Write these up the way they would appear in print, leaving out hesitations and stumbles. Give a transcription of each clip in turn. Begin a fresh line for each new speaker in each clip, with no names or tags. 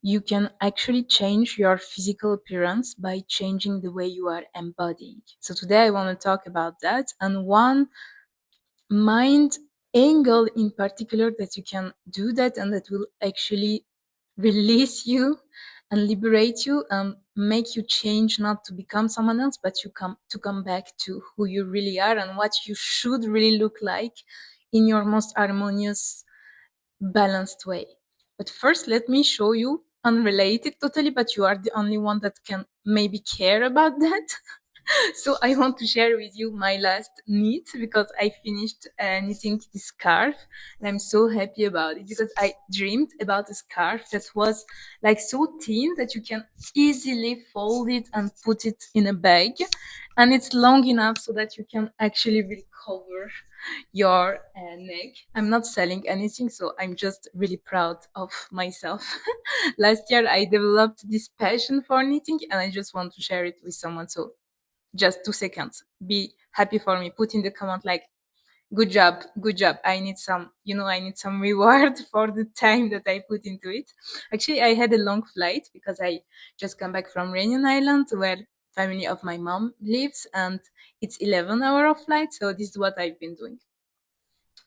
you can actually change your physical appearance by changing the way you are embodying. So today I want to talk about that, and one mind angle in particular that you can do that, and that will actually release you and liberate you and make you change, not to become someone else, but you come back to who you really are and what you should really look like in your most harmonious, balanced way. But first, let me show you, unrelated totally, but you are the only one that can maybe care about that. So I want to share with you my last knit, because I finished knitting this scarf, and I'm so happy about it, because I dreamed about a scarf that was like so thin that you can easily fold it and put it in a bag, and it's long enough so that you can actually really cover your neck. I'm not selling anything, so I'm just really proud of myself. Last year I developed this passion for knitting, and I just want to share it with someone. So just 2 seconds, be happy for me, put in the comment like, good job, good job. I need some, I need some reward for the time that I put into it. Actually, I had a long flight because I just come back from Reunion Island, where family of my mom lives, and it's 11 hour of flight. So this is what I've been doing,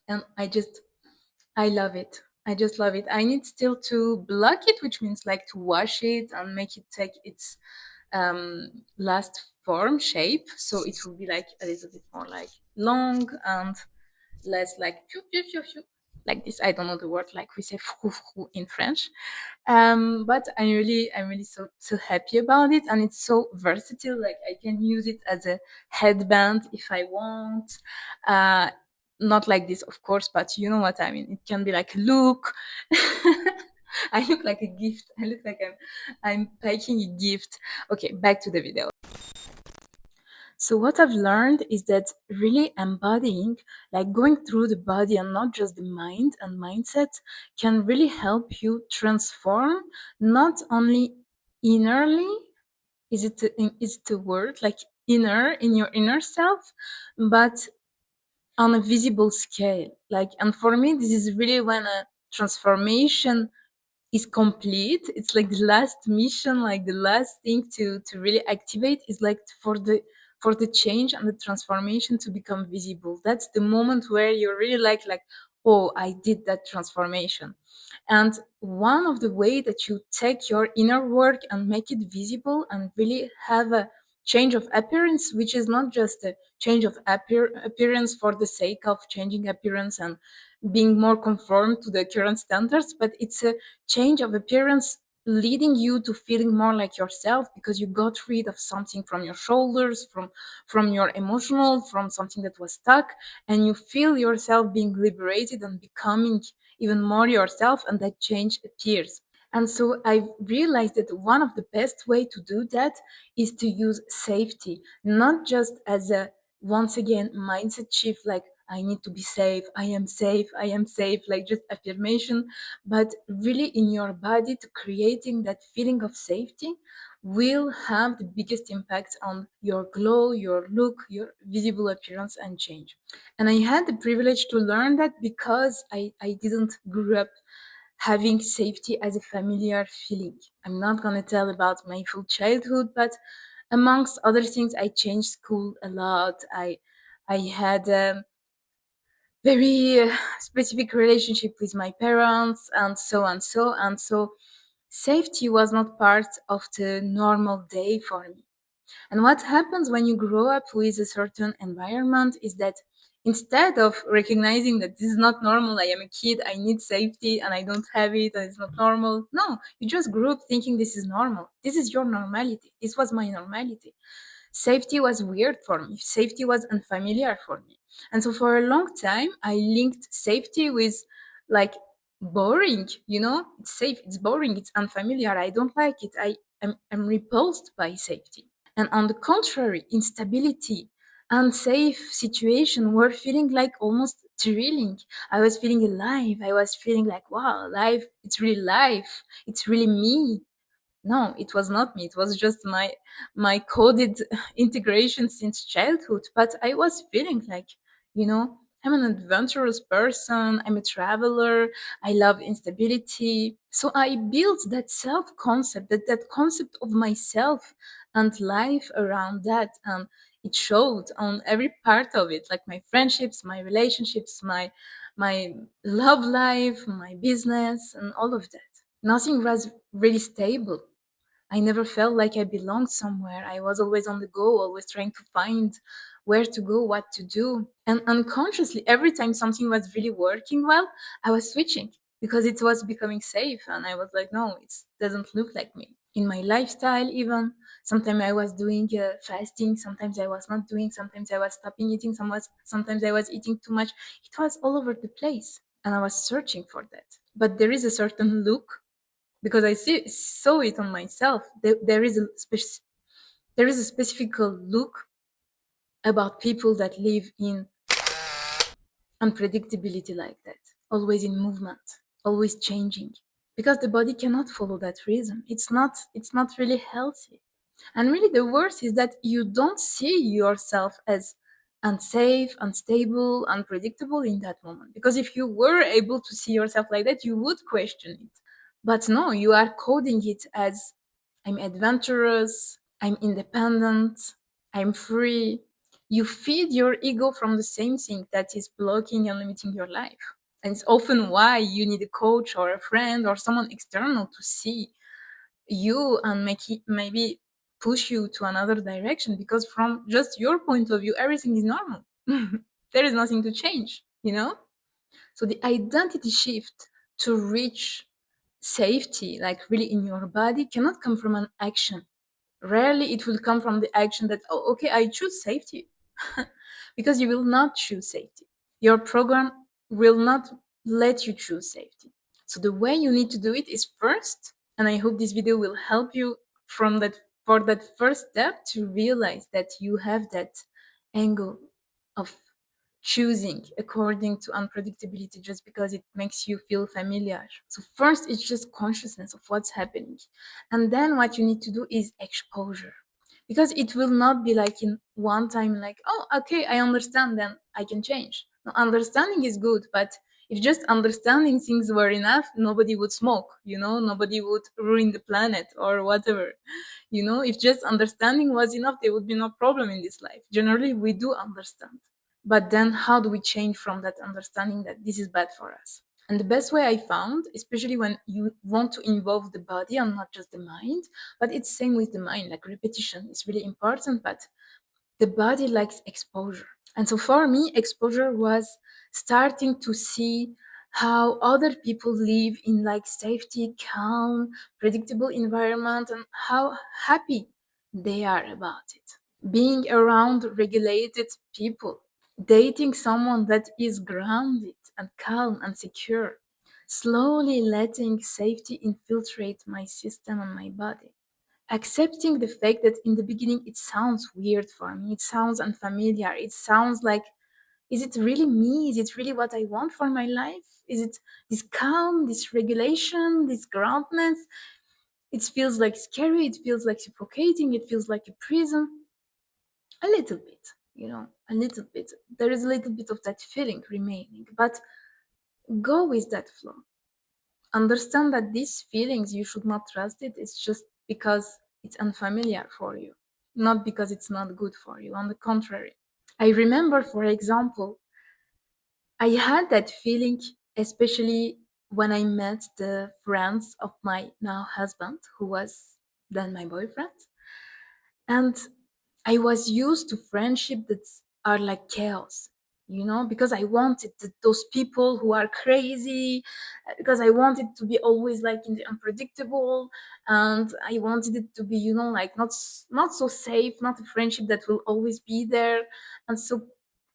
and I love it. I just love it. I need still to block it, which means like to wash it and make it take its last form shape, so it will be like a little bit more like long and less like like this. I don't know the word, like we say in French. But I'm really so happy about it, and it's so versatile. Like I can use it as a headband if I want. uh Not like this, of course, but you know what I mean. It can be like a look. I look like a gift. I look like I'm packing a gift. Okay, back to the video. So what I've learned is that really embodying, like going through the body and not just the mind and mindset, can really help you transform, not only innerly, is it a word, like inner, in your inner self, but on a visible scale. Like, and for me, this is really when a transformation is complete. It's like the last mission, like the last thing to really activate is like for the change and the transformation to become visible. That's the moment where you're really like, oh, I did that transformation. And one of the way that you take your inner work and make it visible and really have a change of appearance, which is not just a change of appearance for the sake of changing appearance and being more conform to the current standards, but it's a change of appearance leading you to feeling more like yourself, because you got rid of something from your shoulders, from your emotional, from something that was stuck, and you feel yourself being liberated and becoming even more yourself, and that change appears. And so I realized that one of the best way to do that is to use safety, not just as a, once again, mindset shift, like I need to be safe, I am safe, like just affirmation, but really in your body, to creating that feeling of safety will have the biggest impact on your glow, your look, your visible appearance and change. And I had the privilege to learn that because I didn't grow up having safety as a familiar feeling. I'm not going to tell about my full childhood, but amongst other things, I changed school a lot. I had a very specific relationship with my parents, and so and so and so. Safety was not part of the normal day for me. And what happens when you grow up with a certain environment is that instead of recognizing that this is not normal, I am a kid, I need safety and I don't have it, and it's not normal. No, you just grew up thinking this is normal. This is your normality. This was my normality. Safety was weird for me. Safety was unfamiliar for me. And so for a long time, I linked safety with like boring, it's safe, it's boring, it's unfamiliar, I don't like it, I'm repulsed by safety. And on the contrary, instability, unsafe situation were feeling like almost thrilling. I was feeling alive. I was feeling like, wow, life, it's really life. It's really me. No, it was not me. It was just my coded integration since childhood. But I was feeling like, you know, I'm an adventurous person, I'm a traveler, I love instability. So I built that self concept, that concept of myself and life around that. And it showed on every part of it, like my friendships, my relationships, my love life, my business, and all of that. Nothing was really stable. I never felt like I belonged somewhere. I was always on the go, always trying to find where to go, what to do. And unconsciously, every time something was really working well, I was switching because it was becoming safe. And I was like, no, it doesn't look like me. In my lifestyle, even sometimes I was doing fasting, sometimes I was not doing, sometimes I was stopping eating, sometimes I was eating too much. It was all over the place. And I was searching for that. But there is a certain look because saw it on myself. There is a specific look about people that live in unpredictability like that, always in movement, always changing, because the body cannot follow that rhythm. It's not really healthy. And really, the worst is that you don't see yourself as unsafe, unstable, unpredictable in that moment. Because if you were able to see yourself like that, you would question it. But no, you are coding it as I'm adventurous, I'm independent, I'm free. You feed your ego from the same thing that is blocking and limiting your life. And it's often why you need a coach or a friend or someone external to see you and make it maybe push you to another direction, because from just your point of view everything is normal. There is nothing to change. So the identity shift to reach safety, like really in your body, cannot come from an action. Rarely it will come from the action that, oh, okay, I choose safety. Because you will not choose safety. Your program will not let you choose safety. So the way you need to do it is first, and I hope this video will help you from that for that first step to realize that you have that angle of choosing according to unpredictability just because it makes you feel familiar. So first it's just consciousness of what's happening. And then what you need to do is exposure. Because it will not be like in one time, like, oh, okay, I understand, then I can change. No, understanding is good, but if just understanding things were enough, nobody would smoke, nobody would ruin the planet or whatever. If just understanding was enough, there would be no problem in this life. Generally, we do understand. But then how do we change from that understanding that this is bad for us? And the best way I found, especially when you want to involve the body and not just the mind, but it's same with the mind, like repetition is really important, but the body likes exposure. And so for me, exposure was starting to see how other people live in like safety, calm, predictable environment, and how happy they are about it. Being around regulated people, dating someone that is grounded and calm and secure, slowly letting safety infiltrate my system and my body. Accepting the fact that in the beginning it sounds weird for me, it sounds unfamiliar, it sounds like, is it really me? Is it really what I want for my life? Is it this calm, this regulation, this groundedness? It feels like scary, it feels like suffocating, it feels like a prison. A little bit, a little bit. There is a little bit of that feeling remaining, but go with that flow. Understand that these feelings, you should not trust it. It's just because it's unfamiliar for you, not because it's not good for you. On the contrary. I remember, for example, I had that feeling, especially when I met the friends of my now husband, who was then my boyfriend. And I was used to friendship that are like chaos, because I wanted those people who are crazy, because I wanted to be always like in the unpredictable, and I wanted it to be, like not so safe, not a friendship that will always be there. And so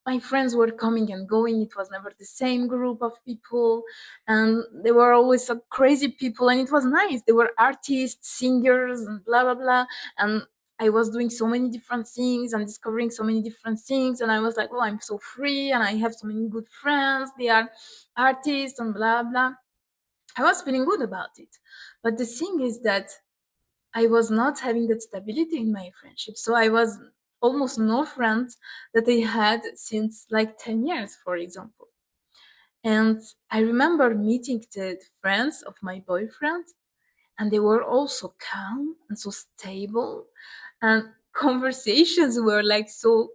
my friends were coming and going. It was never the same group of people, and they were always so crazy people, and it was nice. They were artists, singers, and blah blah blah. And I was doing so many different things and discovering so many different things. And I was like, oh, I'm so free and I have so many good friends. They are artists and blah, blah. I was feeling good about it. But the thing is that I was not having that stability in my friendship. So I was almost no friends that I had since like 10 years, for example. And I remember meeting the friends of my boyfriend, and they were all so calm and so stable. And conversations were like so,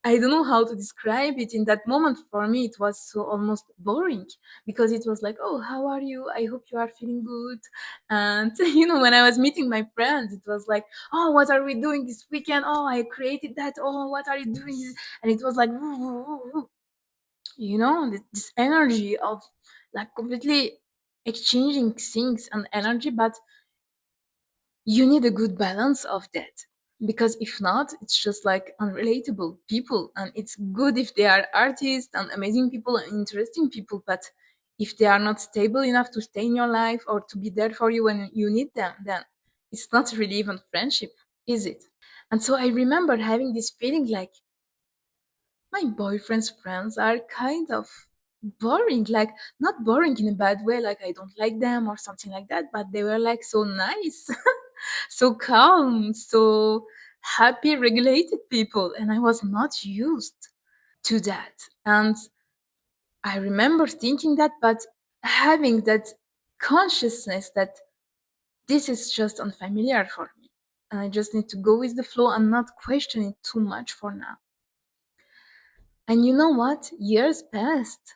I don't know how to describe it. In that moment, for me, it was so almost boring because it was like, oh, how are you? I hope you are feeling good. And, when I was meeting my friends, it was like, oh, what are we doing this weekend? Oh, I created that. Oh, what are you doing? And it was like, woo, woo, woo, woo. This energy of like completely exchanging things and energy, but you need a good balance of that, because if not, it's just like unrelatable people. And it's good if they are artists and amazing people and interesting people, but if they are not stable enough to stay in your life or to be there for you when you need them, then it's not really even friendship, is it? And so I remember having this feeling like my boyfriend's friends are kind of boring, like not boring in a bad way, like I don't like them or something like that, but they were like so nice, so calm, so happy, regulated people, and I was not used to that. And I remember thinking that, but having that consciousness that this is just unfamiliar for me, and I just need to go with the flow and not question it too much for now. And you know what? Years passed,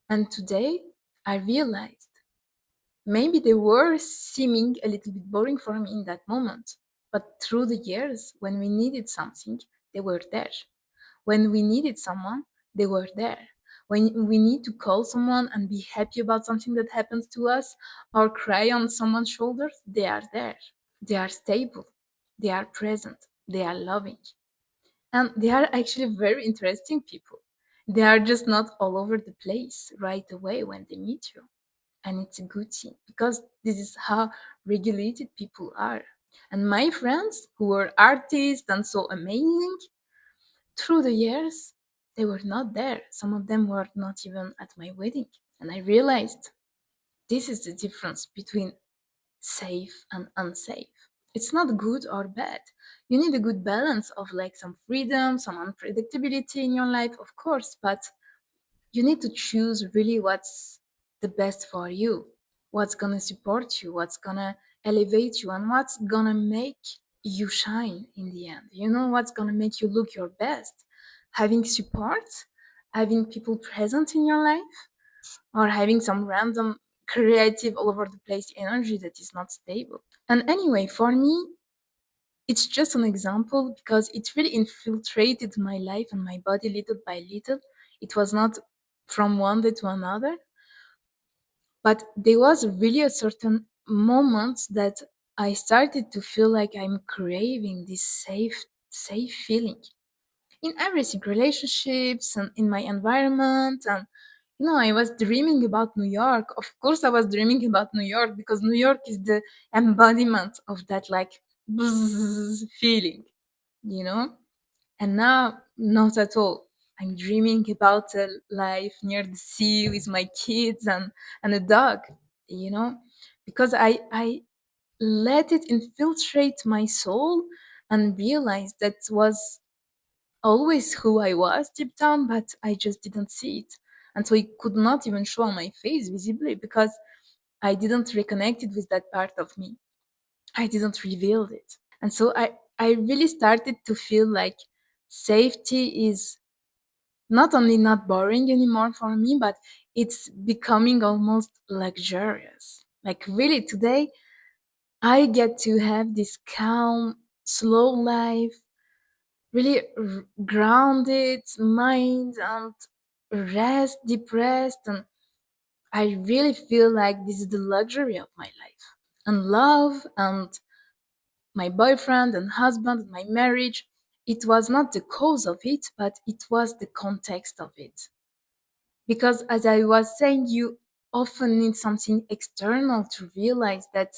and today I realized maybe they were seeming a little bit boring for me in that moment. But through the years, when we needed something, they were there. When we needed someone, they were there. When we need to call someone and be happy about something that happens to us or cry on someone's shoulders, they are there. They are stable. They are present. They are loving. And they are actually very interesting people. They are just not all over the place right away when they meet you. And it's a good thing because this is how regulated people are. And my friends who were artists and so amazing, through the years, they were not there. Some of them were not even at my wedding. And I realized this is the difference between safe and unsafe. It's not good or bad. You need a good balance of like some freedom, some unpredictability in your life, of course, but you need to choose really what's the best for you, what's gonna support you, what's gonna elevate you, and what's gonna make you shine in the end. What's gonna make you look your best. Having support, having people present in your life, or having some random creative all over the place energy that is not stable. And anyway, for me, it's just an example because it really infiltrated my life and my body little by little. It was not from one day to another, but there was really a certain moment that I started to feel like I'm craving this safe feeling in everything, relationships and in my environment. And I was dreaming about New York. Of course I was dreaming about New York because New York is the embodiment of that like buzz feeling you know and now not at all. I'm dreaming about a life near the sea with my kids and a dog you know because I let it infiltrate my soul and realized that was always who I was deep down, but I just didn't see it. And so it could not even show on my face visibly because I didn't reconnect it with that part of me. I didn't reveal it. And so I really started to feel like safety is not only not boring anymore for me, but it's becoming almost luxurious. Like really today, I get to have this calm, slow life, really grounded mind and rest, deep rest. And I really feel like this is the luxury of my life. And love and my boyfriend and husband and my marriage, it was not the cause of it, but it was the context of it. Because as I was saying, you often need something external to realize that,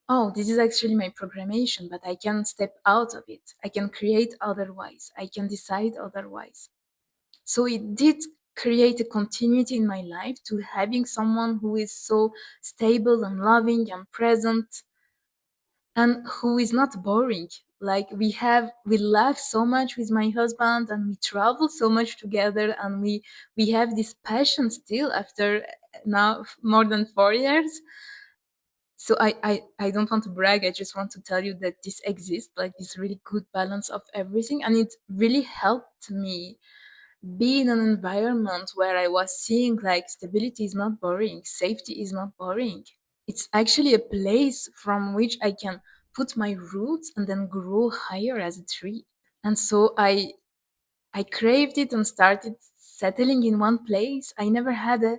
oh, this is actually my programmation, but I can step out of it. I can create otherwise. I can decide otherwise. So it did create a continuity in my life to having someone who is so stable and loving and present and who is not boring. Like we laugh so much with my husband, and we travel so much together, and we have this passion still after now more than 4 years. So I don't want to brag, I just want to tell you that this exists, like this really good balance of everything, and it really helped me be in an environment where I was seeing like stability is not boring, safety is not boring. It's actually a place from which I can put my roots and then grow higher as a tree. And so I craved it and started settling in one place. I never had a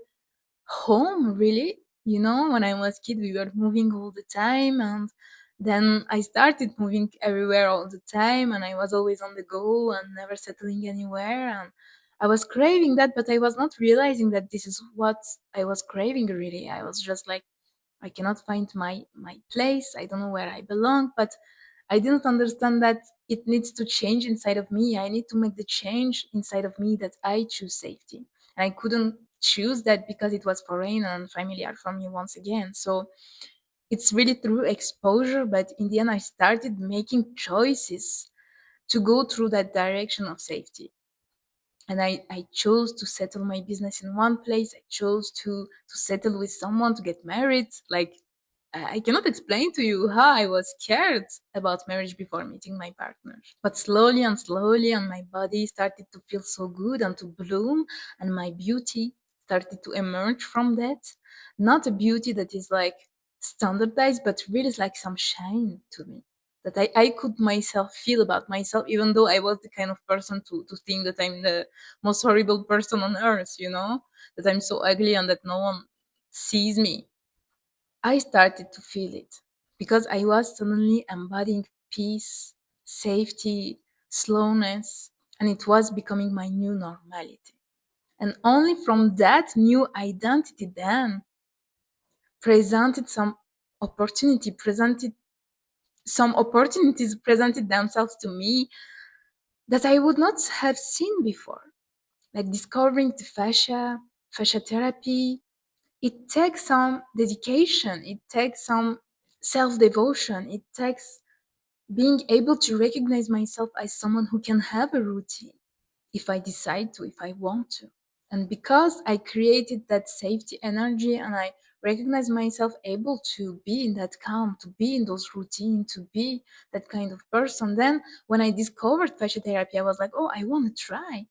home really. You know, when I was kid we were moving all the time, and then I started moving everywhere all the time, and I was always on the go and never settling anywhere, and I was craving that, but I was not realizing that this is what I was craving really. I was just like, I cannot find my place, I don't know where I belong, but I didn't understand that it needs to change inside of me. I need to make the change inside of me that I choose safety. And I couldn't choose that because it was foreign and familiar for me once again. So it's really through exposure, but in the end, I started making choices to go through that direction of safety. And I chose to settle my business in one place. I chose to settle with someone, to get married. Like I cannot explain to you how I was scared about marriage before meeting my partner. But slowly and slowly, and my body started to feel so good and to bloom, and my beauty started to emerge from that. Not a beauty that is like standardized, but really is like some shine to me. That I could myself feel about myself, even though I was the kind of person to think that I'm the most horrible person on earth, you know? That I'm so ugly and that no one sees me. I started to feel it because I was suddenly embodying peace, safety, slowness, and it was becoming my new normality. And only from that new identity then presented some presented some opportunities presented themselves to me that I would not have seen before, like discovering the fascia therapy. It takes some dedication, it takes some self devotion, it takes being able to recognize myself as someone who can have a routine if I decide to, if I want to. And because I created that safety energy and I recognize myself able to be in that calm, to be in those routines, to be that kind of person, then when I discovered fascia therapy, I was like, oh, I want to try.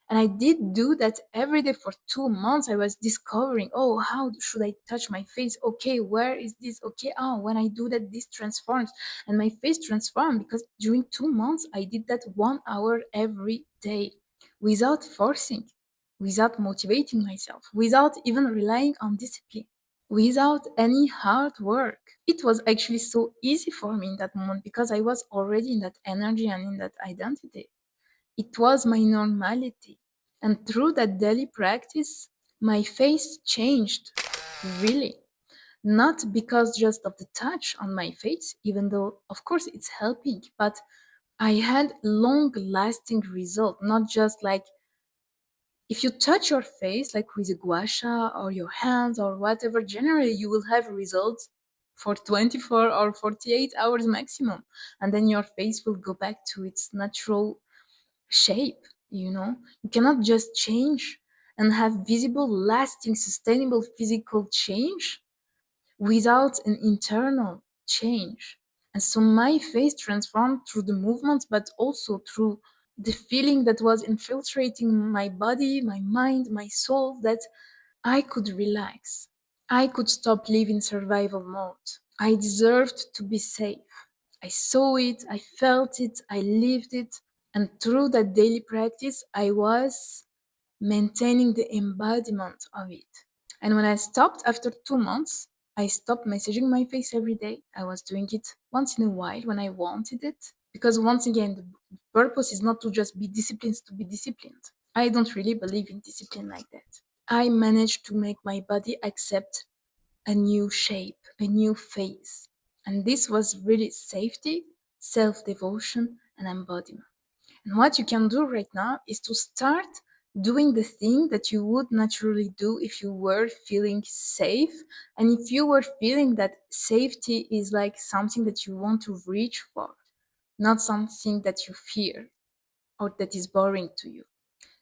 And I did do that every day for 2 months. I was discovering, oh, how should I touch my face? Okay, where is this? Okay, oh, when I do that, this transforms. And my face transformed because during 2 months, I did that 1 hour every day without forcing, without motivating myself, without even relying on discipline, without any hard work. It was actually so easy for me in that moment because I was already in that energy and in that identity. It was my normality. And through that daily practice, my face changed, really. Not because just of the touch on my face, even though, of course, it's helping, but I had long lasting result, not just like if you touch your face, like with a gua sha or your hands or whatever, generally you will have results for 24 or 48 hours maximum. And then your face will go back to its natural shape. You cannot just change and have visible, lasting, sustainable physical change without an internal change. And so my face transformed through the movements, but also through the feeling that was infiltrating my body, my mind, my soul, that I could relax. I could stop living survival mode. I deserved to be safe. I saw it, I felt it, I lived it. And through that daily practice, I was maintaining the embodiment of it. And when I stopped after 2 months, I stopped messaging my face every day. I was doing it once in a while when I wanted it. Because once again, the purpose is not to just be disciplined to be disciplined. I don't really believe in discipline like that. I managed to make my body accept a new shape, a new face. And this was really safety, self devotion, and embodiment. And what you can do right now is to start doing the thing that you would naturally do if you were feeling safe, and if you were feeling that safety is like something that you want to reach for, not something that you fear or that is boring to you.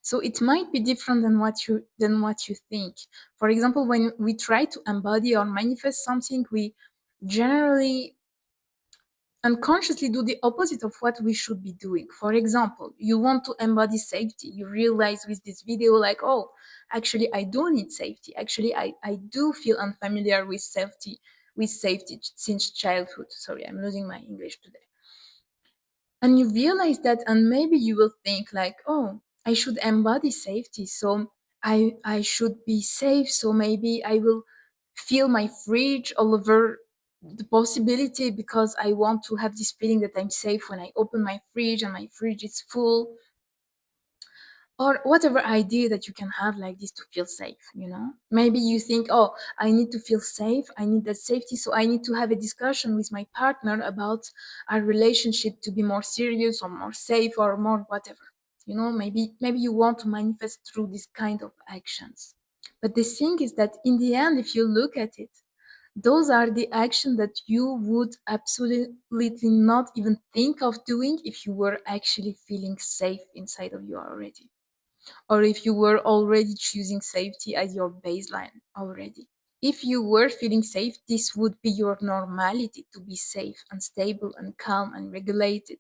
So it might be different than what you think. For example, when we try to embody or manifest something, we generally unconsciously do the opposite of what we should be doing. For example, you want to embody safety. You realize with this video, like, oh, actually, I do need safety. Actually, I do feel unfamiliar with safety since childhood. Sorry, I'm losing my English today. And you realize that, and maybe you will think like, oh, I should embody safety, so I should be safe, so maybe I will fill my fridge all over the possibility, because I want to have this feeling that I'm safe when I open my fridge and my fridge is full, or whatever idea that you can have like this to feel safe. Maybe you think, oh, I need to feel safe, I need that safety, so I need to have a discussion with my partner about our relationship to be more serious or more safe or more whatever. Maybe you want to manifest through this kind of actions. But the thing is that in the end, if you look at it, those are the actions that you would absolutely not even think of doing if you were actually feeling safe inside of you already, or if you were already choosing safety as your baseline already. If you were feeling safe, this would be your normality, to be safe and stable and calm and regulated.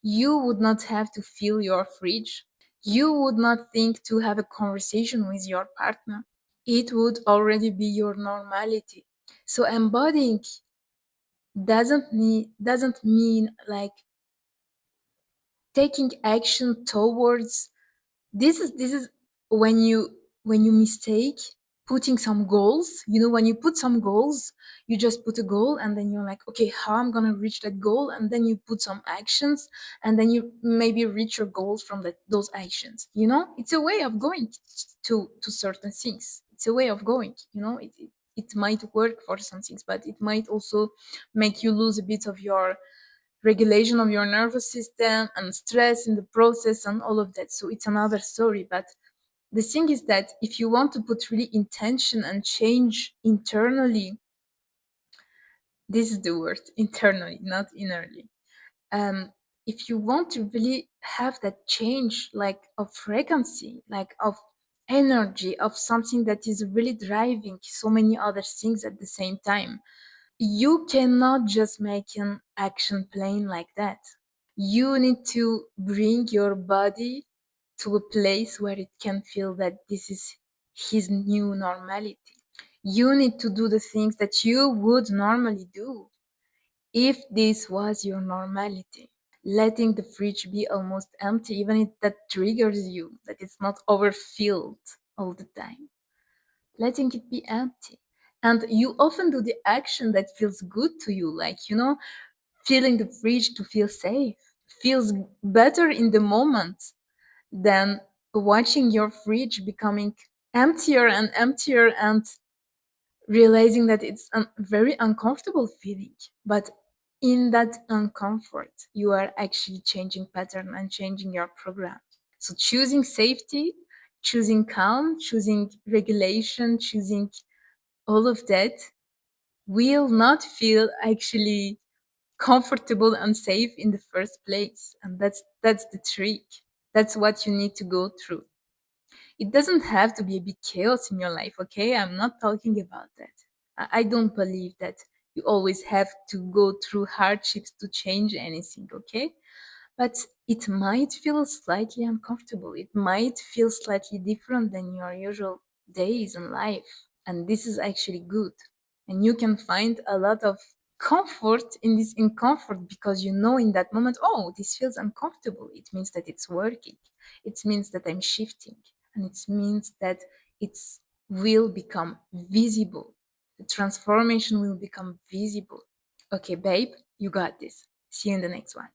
You would not have to fill your fridge. You would not think to have a conversation with your partner. It would already be your normality. So embodying doesn't mean like taking action towards. This is when you mistake putting some goals. When you put some goals, you just put a goal and then you're like, okay, how I'm gonna reach that goal, and then you put some actions, and then you maybe reach your goals from those actions. It's a way of going to certain things. It's a way of going. It might work for some things, but it might also make you lose a bit of your regulation of your nervous system and stress in the process and all of that. So it's another story. But the thing is that if you want to put really intention and change internally, this is the word, internally, not innerly. If you want to really have that change, like of frequency, like of energy, of something that is really driving so many other things at the same time, you cannot just make an action plan like that. You need to bring your body to a place where it can feel that this is his new normality. You need to do the things that you would normally do if this was your normality. Letting the fridge be almost empty, even if that triggers you, that it's not overfilled all the time. Letting it be empty. And you often do the action that feels good to you, like, filling the fridge to feel safe. Feels better in the moment than watching your fridge becoming emptier and emptier and realizing that it's a very uncomfortable feeling. But in that uncomfort, you are actually changing pattern and changing your program. So choosing safety, choosing calm, choosing regulation, choosing all of that will not feel actually comfortable and safe in the first place. And that's the trick. That's what you need to go through. It doesn't have to be a big chaos in your life, okay? I'm not talking about that. I don't believe that you always have to go through hardships to change anything, okay? But it might feel slightly uncomfortable. It might feel slightly different than your usual days in life. And this is actually good. And you can find a lot of comfort in this discomfort, because you know in that moment, oh, this feels uncomfortable. It means that it's working. It means that I'm shifting. And it means that it will become visible. The transformation will become visible. Okay, babe, you got this. See you in the next one.